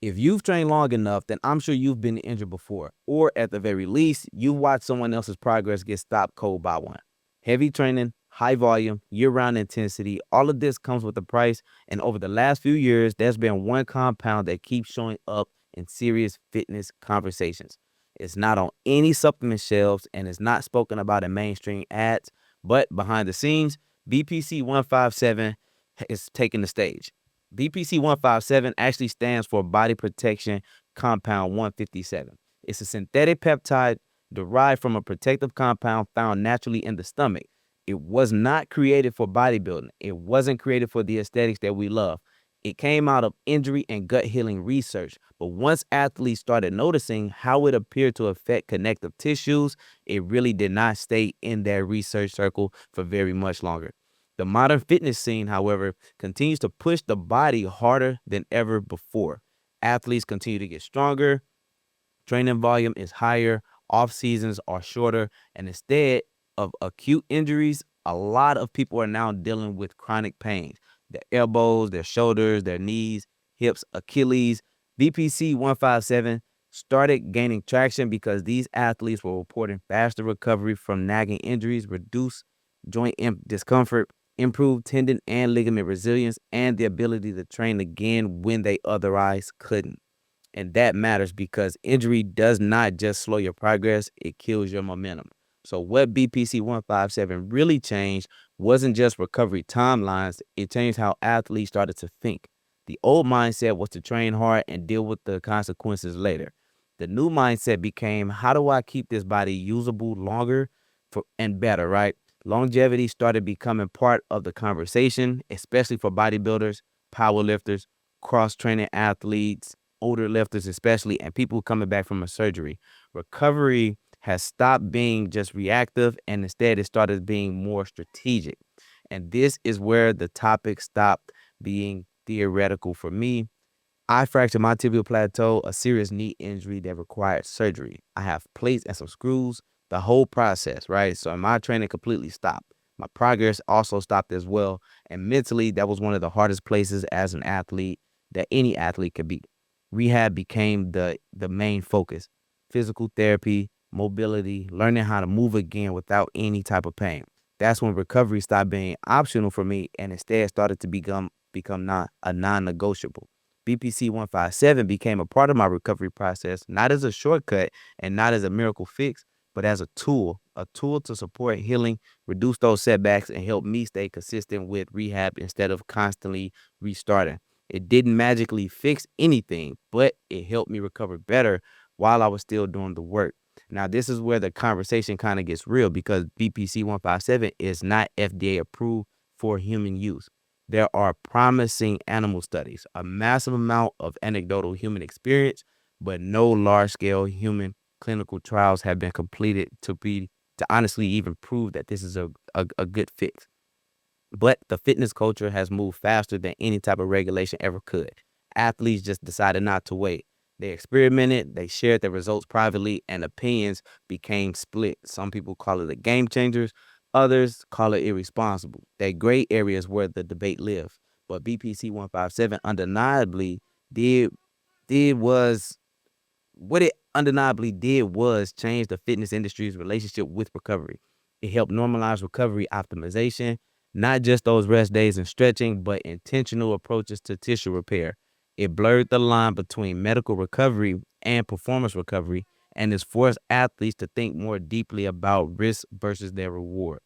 If you've trained long enough, then I'm sure you've been injured before, or at the very least, you've watched someone else's progress get stopped cold by one. Heavy training, high volume, year-round intensity, all of this comes with a price, and over the last few years, there's been one compound that keeps showing up in serious fitness conversations. It's not on any supplement shelves, and it's not spoken about in mainstream ads, but behind the scenes, BPC 157 is taking the stage. BPC 157 actually stands for Body Protection Compound 157. It's a synthetic peptide derived from a protective compound found naturally in the stomach. It was not created for bodybuilding. It wasn't created for the aesthetics that we love. It came out of injury and gut healing research. But once athletes started noticing how it appeared to affect connective tissues, it really did not stay in their research circle for very much longer. The modern fitness scene, however, continues to push the body harder than ever before. Athletes continue to get stronger, training volume is higher, off seasons are shorter, and instead of acute injuries, a lot of people are now dealing with chronic pains. Their elbows, their shoulders, their knees, hips, Achilles. BPC 157 started gaining traction because these athletes were reporting faster recovery from nagging injuries, reduced joint discomfort, improved tendon and ligament resilience, and the ability to train again when they otherwise couldn't. And that matters because injury does not just slow your progress, it kills your momentum. So, what BPC 157 really changed wasn't just recovery timelines, it changed how athletes started to think. The old mindset was to train hard and deal with the consequences later. The new mindset became, how do I keep this body usable longer and better, right? Longevity started becoming part of the conversation, especially for bodybuilders, powerlifters, cross training athletes, older lifters especially, and people coming back from a surgery. Recovery has stopped being just reactive and instead it started being more strategic. And this is where the topic stopped being theoretical for me. I fractured my tibial plateau, a serious knee injury that required surgery. I have plates and some screws, the whole process, right? So my training completely stopped. My progress also stopped as well. And mentally, that was one of the hardest places as an athlete that any athlete could be. Rehab became the main focus. Physical therapy, mobility, learning how to move again without any type of pain. That's when recovery stopped being optional for me and instead started to become not a non-negotiable. BPC 157 became a part of my recovery process, not as a shortcut and not as a miracle fix, but as a tool to support healing, reduce those setbacks, and help me stay consistent with rehab instead of constantly restarting. It didn't magically fix anything, but it helped me recover better while I was still doing the work. Now, this is where the conversation kind of gets real because BPC 157 is not FDA approved for human use. There are promising animal studies, a massive amount of anecdotal human experience, but no large-scale human clinical trials have been completed to honestly even prove that this is a good fix. But the fitness culture has moved faster than any type of regulation ever could. Athletes just decided not to wait. They experimented, they shared their results privately, and opinions became split. Some people call it a game changers, others call it irresponsible. That gray area is where the debate lives. But BPC 157 undeniably did did was what it undeniably did was change the fitness industry's relationship with recovery. It helped normalize recovery optimization, not just those rest days and stretching, but intentional approaches to tissue repair. It blurred the line between medical recovery and performance recovery and has forced athletes to think more deeply about risk versus their reward,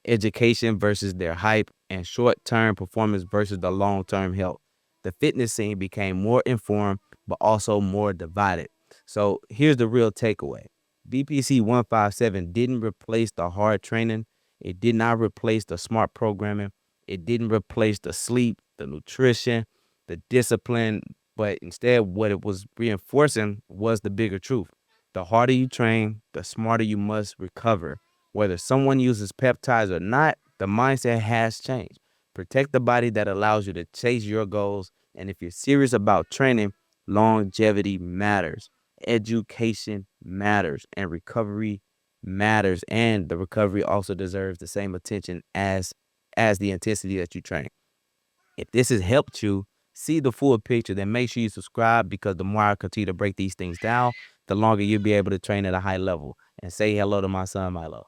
education versus their hype, and short term performance versus the long term health. The fitness scene became more informed, but also more divided. So here's the real takeaway. BPC 157 didn't replace the hard training. It did not replace the smart programming. It didn't replace the sleep, the nutrition, the discipline, but instead what it was reinforcing was the bigger truth. The harder you train, the smarter you must recover. Whether someone uses peptides or not, the mindset has changed. Protect the body that allows you to chase your goals. And if you're serious about training, longevity matters, education matters, and recovery matters. And the recovery also deserves the same attention as the intensity that you train. If this has helped you see the full picture, then make sure you subscribe, because the more I continue to break these things down, the longer you'll be able to train at a high level. And say hello to my son Milo.